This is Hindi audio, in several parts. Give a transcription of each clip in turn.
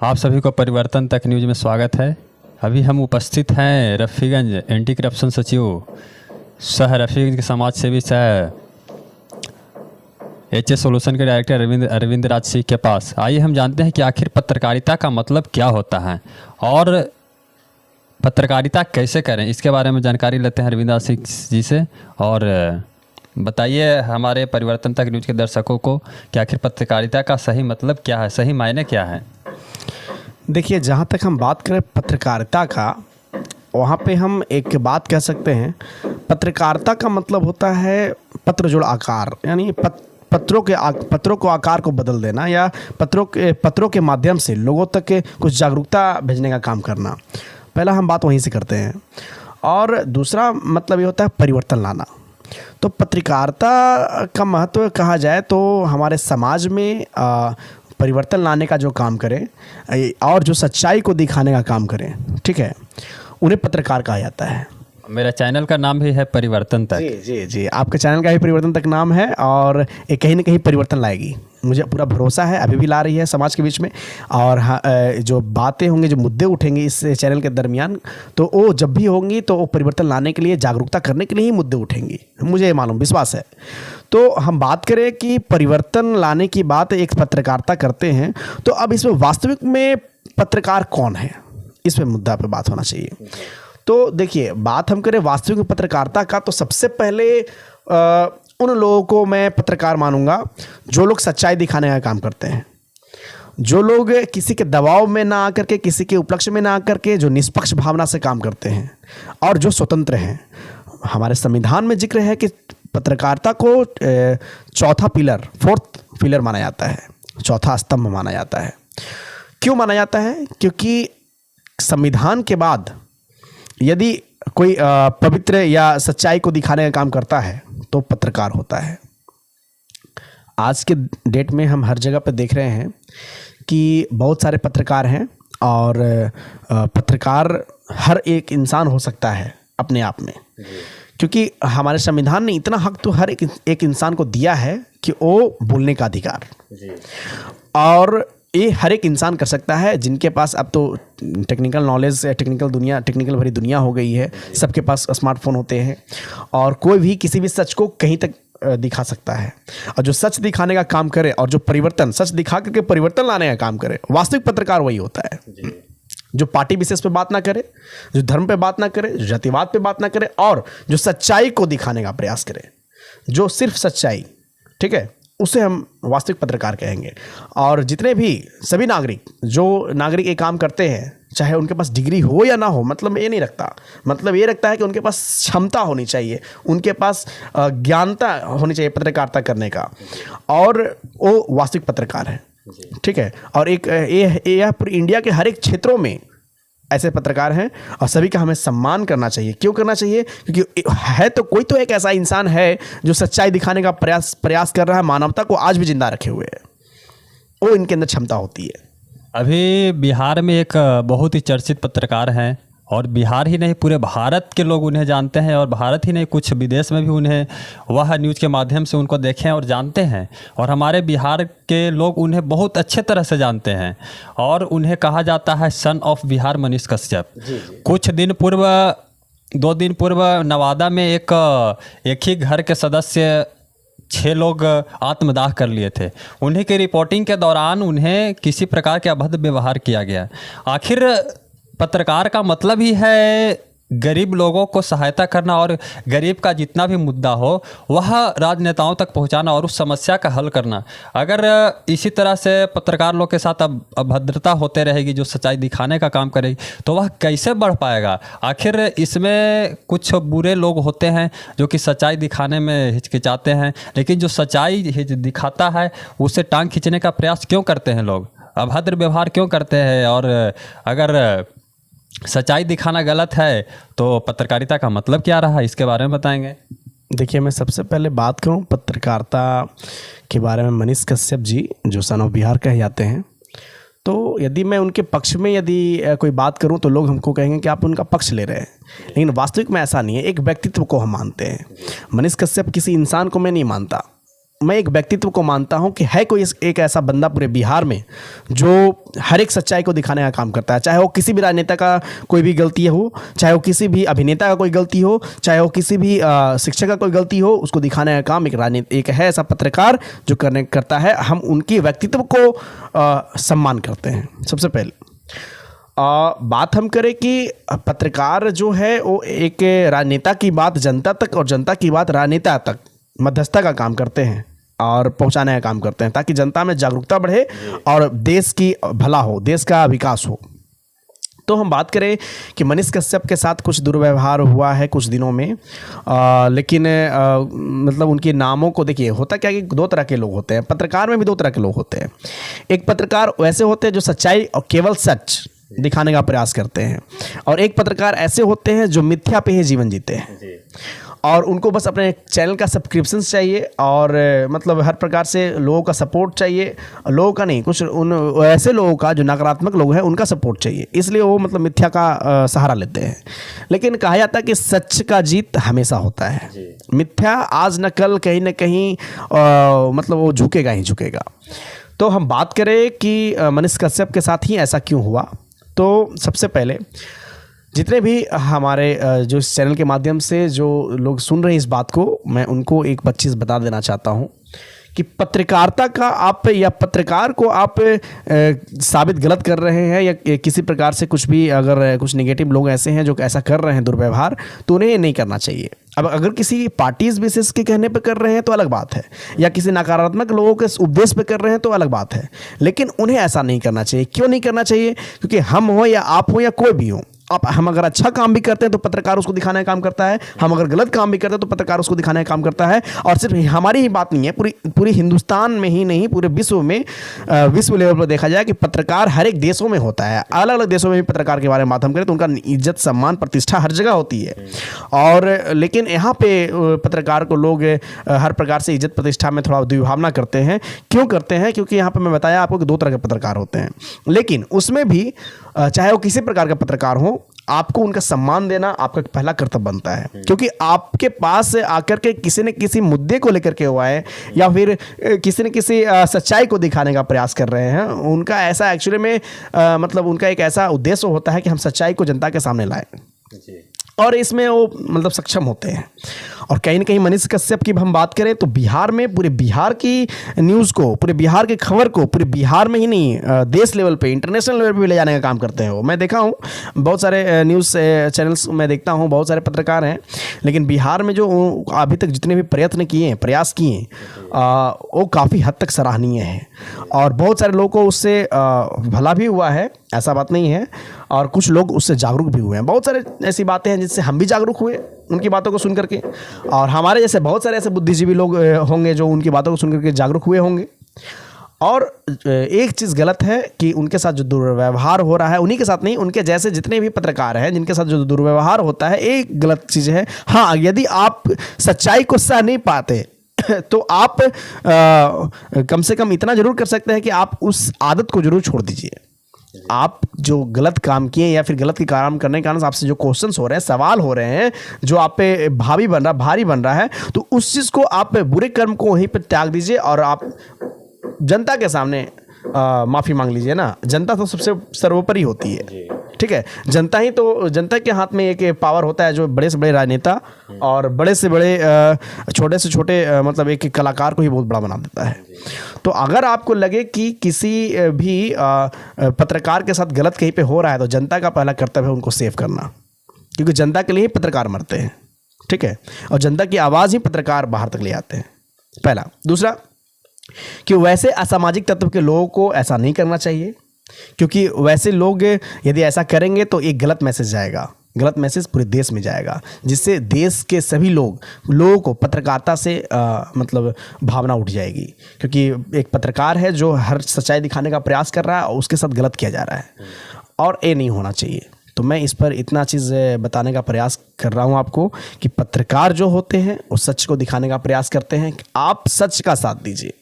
आप सभी को परिवर्तन तक न्यूज़ में स्वागत है। अभी हम उपस्थित हैं रफ़ीगंज एंटी करप्शन सचिव सह रफ़ीगंज के समाज सेवी सह एच सोल्यूशन के डायरेक्टर अरविंद राज सिंह के पास। आइए हम जानते हैं कि आखिर पत्रकारिता का मतलब क्या होता है और पत्रकारिता कैसे करें, इसके बारे में जानकारी लेते हैं अरविंद राज सिंह जी से। और बताइए हमारे परिवर्तन तक न्यूज़ के दर्शकों को कि आखिर पत्रकारिता का सही मतलब क्या है, सही मायने क्या है। देखिए, जहाँ तक हम बात करें पत्रकारिता का, वहाँ पे हम एक बात कह सकते हैं। पत्रकारिता का मतलब होता है पत्र जोड़ आकार, यानी पत्रों को आकार को बदल देना या पत्रों के माध्यम से लोगों तक के कुछ जागरूकता भेजने का काम करना। पहला हम बात वहीं से करते हैं। और दूसरा मतलब ये होता है परिवर्तन लाना। तो पत्रकारिता का महत्व कहा जाए तो हमारे समाज में परिवर्तन लाने का जो काम करें और जो सच्चाई को दिखाने का काम करें, ठीक है, उन्हें पत्रकार कहा जाता है। मेरा चैनल का नाम भी है परिवर्तन तक। जी जी जी, आपके चैनल का भी परिवर्तन तक नाम है और ये कहीं ना कहीं परिवर्तन लाएगी, मुझे पूरा भरोसा है। अभी भी ला रही है समाज के बीच में। और जो बातें होंगी, जो मुद्दे उठेंगे इस चैनल के दरमियान, तो वो जब भी होंगी तो वो परिवर्तन लाने के लिए, जागरूकता करने के लिए ही मुद्दे उठेंगी, मुझे ये मालूम विश्वास है। तो हम बात करें कि परिवर्तन लाने की बात एक पत्रकारिता करते हैं, तो अब इसमें वास्तविक में पत्रकार कौन है, इस पर मुद्दा पे बात होना चाहिए। तो देखिए, बात हम करें वास्तविक पत्रकारिता का, तो सबसे पहले उन लोगों को मैं पत्रकार मानूंगा जो लोग सच्चाई दिखाने का काम करते हैं, जो लोग किसी के दबाव में ना आकर के, किसी के उपलक्ष्य में ना आकर के, जो निष्पक्ष भावना से काम करते हैं और जो स्वतंत्र हैं। हमारे संविधान में जिक्र है कि पत्रकारिता को चौथा पिलर, फोर्थ पिलर माना जाता है, चौथा स्तंभ माना जाता है। क्यों माना जाता है? क्योंकि संविधान के बाद यदि कोई पवित्र या सच्चाई को दिखाने का काम करता है तो पत्रकार होता है। आज के डेट में हम हर जगह पर देख रहे हैं कि बहुत सारे पत्रकार हैं और पत्रकार हर एक इंसान हो सकता है अपने आप में, क्योंकि हमारे संविधान ने इतना हक तो हर एक इंसान को दिया है कि वो बोलने का अधिकार, और ये हर एक इंसान कर सकता है जिनके पास, अब तो टेक्निकल नॉलेज, टेक्निकल भरी दुनिया हो गई है, सबके पास स्मार्टफोन होते हैं और कोई भी किसी भी सच को कहीं तक दिखा सकता है। और जो सच दिखाने का काम करे और जो परिवर्तन, सच दिखा करके परिवर्तन लाने का काम करे, वास्तविक पत्रकार वही होता है। जो पार्टी विशेष पे बात ना करे, जो धर्म पे बात ना करे, जो जातिवाद पे बात ना करे, और जो सच्चाई को दिखाने का प्रयास करे, जो सिर्फ सच्चाई, ठीक है, उसे हम वास्तविक पत्रकार कहेंगे। और जितने भी सभी नागरिक ये काम करते हैं, चाहे उनके पास डिग्री हो या ना हो, मतलब ये नहीं रखता, मतलब ये रखता है कि उनके पास क्षमता होनी चाहिए, उनके पास ज्ञानता होनी चाहिए पत्रकारिता करने का, और वो वास्तविक पत्रकार है, ठीक है। और एक यह पूरी इंडिया के हर एक क्षेत्रों में ऐसे पत्रकार हैं और सभी का हमें सम्मान करना चाहिए। क्यों करना चाहिए? क्योंकि है तो कोई तो एक ऐसा इंसान है जो सच्चाई दिखाने का प्रयास कर रहा है, मानवता को आज भी जिंदा रखे हुए है, वो इनके अंदर क्षमता होती है। अभी बिहार में एक बहुत ही चर्चित पत्रकार हैं, और बिहार ही नहीं पूरे भारत के लोग उन्हें जानते हैं, और भारत ही नहीं कुछ विदेश में भी उन्हें वह न्यूज़ के माध्यम से उनको देखें और जानते हैं। और हमारे बिहार के लोग उन्हें बहुत अच्छे तरह से जानते हैं, और उन्हें कहा जाता है सन ऑफ बिहार मनीष कश्यप। कुछ दिन पूर्व, 2 दिन पूर्व नवादा में एक ही घर के सदस्य 6 लोग आत्मदाह कर लिए थे। उन्हीं की रिपोर्टिंग के दौरान उन्हें किसी प्रकार के अभद्र व्यवहार किया गया। आखिर पत्रकार का मतलब ही है गरीब लोगों को सहायता करना, और गरीब का जितना भी मुद्दा हो वह राजनेताओं तक पहुंचाना और उस समस्या का हल करना। अगर इसी तरह से पत्रकार लोग के साथ अभद्रता होते रहेगी, जो सच्चाई दिखाने का काम करेगी, तो वह कैसे बढ़ पाएगा। आखिर इसमें कुछ बुरे लोग होते हैं जो कि सच्चाई दिखाने में हिचकिचाते हैं, लेकिन जो सच्चाई दिखाता है उसे टांग खींचने का प्रयास क्यों करते हैं लोग, अभद्र व्यवहार क्यों करते हैं। और अगर सच्चाई दिखाना गलत है तो पत्रकारिता का मतलब क्या रहा, इसके बारे में बताएंगे। देखिए, मैं सबसे पहले बात करूं पत्रकारिता के बारे में। मनीष कश्यप जी जो सन ऑफ बिहार कहे जाते हैं, तो यदि मैं उनके पक्ष में यदि कोई बात करूं तो लोग हमको कहेंगे कि आप उनका पक्ष ले रहे हैं, लेकिन वास्तविक में ऐसा नहीं है। एक व्यक्तित्व को हम मानते हैं। मनीष कश्यप किसी इंसान को मैं नहीं मानता, मैं एक व्यक्तित्व को मानता हूं कि है कोई एक ऐसा बंदा पूरे बिहार में जो हर एक सच्चाई को दिखाने का काम करता है, चाहे वो किसी भी राजनेता का कोई भी गलती हो, चाहे वो किसी भी अभिनेता का कोई गलती हो, चाहे वो किसी भी शिक्षक का कोई गलती हो, उसको दिखाने का काम एक है ऐसा पत्रकार जो करता है। हम उनकी व्यक्तित्व को सम्मान करते हैं। सबसे पहले बात हम करें कि पत्रकार जो है वो एक राजनेता की बात जनता तक और जनता की बात राजनेता तक मध्यस्थता का काम करते हैं और पहुंचाने का काम करते हैं, ताकि जनता में जागरूकता बढ़े और देश की भला हो, देश का विकास हो। तो हम बात करें कि मनीष कश्यप के साथ कुछ दुर्व्यवहार हुआ है कुछ दिनों में, लेकिन मतलब उनके नामों को देखिए, होता क्या कि दो तरह के लोग होते हैं, पत्रकार में भी दो तरह के लोग होते हैं। एक पत्रकार वैसे होते हैं जो सच्चाई और केवल सच दिखाने का प्रयास करते हैं, और एक पत्रकार ऐसे होते हैं जो मिथ्या पे ही जीवन जीते हैं और उनको बस अपने चैनल का सब्सक्रिप्शन चाहिए और मतलब हर प्रकार से लोगों का सपोर्ट चाहिए, लोगों का नहीं, कुछ उन ऐसे लोगों का जो नकारात्मक लोग हैं उनका सपोर्ट चाहिए, इसलिए वो मतलब मिथ्या का सहारा लेते हैं। लेकिन कहा जाता है कि सच का जीत हमेशा होता है, मिथ्या आज न कल कहीं ना कहीं मतलब वो झुकेगा ही झुकेगा। तो हम बात करें कि मनीष कश्यप के साथ ही ऐसा क्यों हुआ, तो सबसे पहले जितने भी हमारे जो इस चैनल के माध्यम से जो लोग सुन रहे हैं इस बात को, मैं उनको एक चीज़ बता देना चाहता हूं कि पत्रकारिता का आप या पत्रकार को आप साबित गलत कर रहे हैं या किसी प्रकार से कुछ भी, अगर कुछ नेगेटिव लोग ऐसे हैं जो ऐसा कर रहे हैं दुर्व्यवहार, तो उन्हें नहीं करना चाहिए। अब अगर किसी पार्टीज बेसिस के कहने पे कर रहे हैं तो अलग बात है, या किसी नकारात्मक लोगों के उपदेश पे कर रहे हैं तो अलग बात है, लेकिन उन्हें ऐसा नहीं करना चाहिए। क्यों नहीं करना चाहिए? क्योंकि हम हो या आप हो या कोई भी हो, हम अगर अच्छा काम भी करते हैं तो पत्रकार उसको दिखाने का काम करता है, हम अगर गलत काम भी करते हैं तो पत्रकार उसको दिखाने का काम करता है। और सिर्फ हमारी ही बात नहीं है, पूरी हिंदुस्तान में ही नहीं, पूरे विश्व में, विश्व लेवल पर देखा जाए कि पत्रकार हर एक देशों में होता है। अलग अलग देशों में भी पत्रकार के बारे में बात हम करें तो उनका इज्जत सम्मान प्रतिष्ठा हर जगह होती है, और लेकिन यहाँ पे पत्रकार को लोग हर प्रकार से इज्जत प्रतिष्ठा में थोड़ा दुर्भावना करते हैं। क्यों करते हैं? क्योंकि यहाँ पर मैं बताया आपको कि दो तरह के पत्रकार होते हैं, लेकिन उसमें भी चाहे वो किसी प्रकार का पत्रकार हो, आपको उनका सम्मान देना आपका पहला कर्तव्य बनता है। क्योंकि आपके पास आकर के किसी न किसी मुद्दे को लेकर के हुआ है या फिर किसी न किसी सच्चाई को दिखाने का प्रयास कर रहे हैं, उनका ऐसा एक्चुअली में मतलब उनका एक ऐसा उद्देश्य होता है कि हम सच्चाई को जनता के सामने लाएं, और इसमें वो मतलब सक्षम होते हैं। और कहीं ना कहीं मनीष कश्यप की हम बात करें तो बिहार में, पूरे बिहार की न्यूज़ को, पूरे बिहार की खबर को पूरे बिहार में ही नहीं, देश लेवल पे, इंटरनेशनल लेवल पे भी ले जाने का काम करते हैं वो। मैं देखा हूँ बहुत सारे न्यूज़ चैनल्स में देखता हूँ, बहुत सारे पत्रकार हैं, लेकिन बिहार में जो अभी तक जितने भी प्रयास किए वो काफ़ी हद तक सराहनीय है, और बहुत सारे लोगों को उससे भला भी हुआ है, ऐसा बात नहीं है, और कुछ लोग उससे जागरूक भी हुए हैं। बहुत सारे ऐसी बातें हैं जिससे हम भी जागरूक हुए उनकी बातों को सुन करके, और हमारे जैसे बहुत सारे ऐसे बुद्धिजीवी लोग होंगे जो उनकी बातों को सुन करके जागरूक हुए होंगे। और एक चीज़ गलत है कि उनके साथ जो दुर्व्यवहार हो रहा है, उन्हीं के साथ नहीं, उनके जैसे जितने भी पत्रकार हैं जिनके साथ जो दुर्व्यवहार होता है, एक गलत चीज़ है। हाँ, यदि आप सच्चाई को सह नहीं पाते तो आप कम से कम इतना जरूर कर सकते हैं कि आप उस आदत को जरूर छोड़ दीजिए। आप जो गलत काम किए या फिर गलत काम करने के कारण आपसे जो क्वेश्चंस हो रहे हैं, सवाल हो रहे हैं, जो आप पे भारी बन रहा है, तो उस चीज़ को आप बुरे कर्म को वहीं पर त्याग दीजिए और आप जनता के सामने माफ़ी मांग लीजिए ना। जनता तो सबसे सर्वोपरि होती है, ठीक है। जनता के हाथ में एक पावर होता है जो बड़े से बड़े राजनेता और बड़े से बड़े छोटे से छोटे मतलब एक कलाकार को ही बहुत बड़ा बना देता है। तो अगर आपको लगे कि किसी भी पत्रकार के साथ गलत कहीं पे हो रहा है, तो जनता का पहला कर्तव्य है उनको सेव करना, क्योंकि जनता के लिए ही पत्रकार मरते हैं, ठीक है, और जनता की आवाज़ ही पत्रकार बाहर तक ले आते हैं, पहला। दूसरा कि वैसे असामाजिक तत्व के लोगों को ऐसा नहीं करना चाहिए, क्योंकि वैसे लोग यदि ऐसा करेंगे तो एक गलत मैसेज जाएगा, गलत मैसेज पूरे देश में जाएगा, जिससे देश के सभी लोगों को पत्रकारिता से मतलब भावना उठ जाएगी। क्योंकि एक पत्रकार है जो हर सच्चाई दिखाने का प्रयास कर रहा है और उसके साथ गलत किया जा रहा है, और ये नहीं होना चाहिए। तो मैं इस पर इतना चीज़ बताने का प्रयास कर रहा हूँ आपको कि पत्रकार जो होते हैं वो सच को दिखाने का प्रयास करते हैं। आप सच का साथ दीजिए,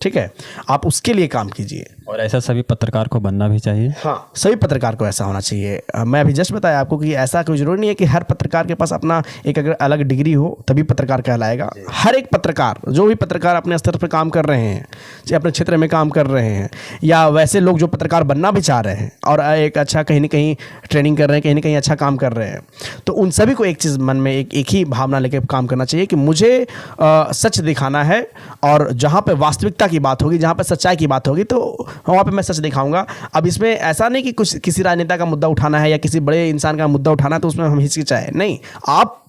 ठीक है, आप उसके लिए काम कीजिए। और ऐसा सभी पत्रकार को बनना भी चाहिए। हाँ, सभी पत्रकार को ऐसा होना चाहिए। मैं अभी जस्ट बताया आपको कि ऐसा कोई ज़रूरी नहीं है कि हर पत्रकार के पास अपना एक अगर अलग डिग्री हो तभी पत्रकार कहलाएगा। हर एक पत्रकार, जो भी पत्रकार अपने स्तर पर काम कर रहे हैं, चाहे अपने क्षेत्र में काम कर रहे हैं, या वैसे लोग जो पत्रकार बनना भी चाह रहे हैं और एक अच्छा कहीं ना कहीं ट्रेनिंग कर रहे हैं, कहीं ना कहीं अच्छा काम कर रहे हैं, तो उन सभी को एक चीज़ मन में एक ही भावना लेकर काम करना चाहिए कि मुझे सच दिखाना है, और जहाँ पे वास्तविकता की बात होगी, जहाँ पे सच्चाई की बात होगी, तो वहाँ पे मैं सच दिखाऊंगा। अब इसमें ऐसा नहीं कि कुछ किसी राजनेता का मुद्दा उठाना है या किसी बड़े इंसान का मुद्दा उठाना है तो उसमें हम हिचकिचाए नहीं। आप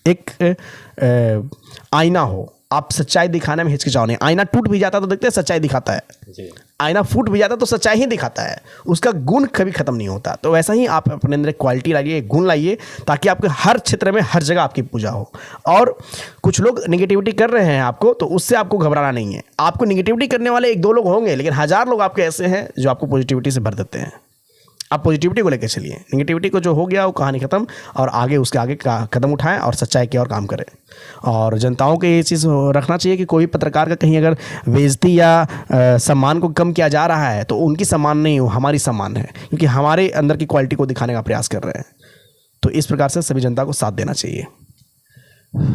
एक आईना हो, आप सच्चाई दिखाने में हिचकिचाओ नहीं। आईना टूट भी जाता तो देखते हैं सच्चाई दिखाता है, आईना फूट भी जाता तो सच्चाई ही दिखाता है, उसका गुण कभी खत्म नहीं होता। तो वैसा ही आप अपने अंदर क्वालिटी लाइए, गुण लाइए, ताकि आपके हर क्षेत्र में हर जगह आपकी पूजा हो। और कुछ लोग निगेटिविटी कर रहे हैं आपको, तो उससे आपको घबराना नहीं है। आपको निगेटिविटी करने वाले एक दो लोग होंगे, लेकिन हज़ार लोग आपके ऐसे हैं जो आपको पॉजिटिविटी से भर देते हैं। आप पॉजिटिविटी को लेकर चलिए, निगेटिविटी को जो हो गया वो कहानी खत्म, और आगे उसके आगे का कदम उठाएं और सच्चाई की ओर काम करें। और जनताओं को ये चीज़ रखना चाहिए कि कोई पत्रकार का कहीं अगर बेइज्जती या सम्मान को कम किया जा रहा है तो उनकी सम्मान नहीं हो, हमारी सम्मान है, क्योंकि हमारे अंदर की क्वालिटी को दिखाने का प्रयास कर रहे हैं। तो इस प्रकार से सभी जनता को साथ देना चाहिए।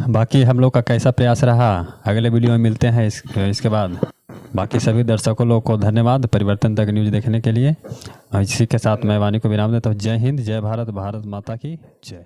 बाकी हम लोग का कैसा प्रयास रहा, अगले वीडियो में मिलते हैं। इसके बाद बाकी सभी दर्शकों लोग को धन्यवाद परिवर्तन तक न्यूज़ देखने के लिए। इसी के साथ मैं वाणी को विराम देता हूँ। जय हिंद, जय भारत, भारत माता की जय।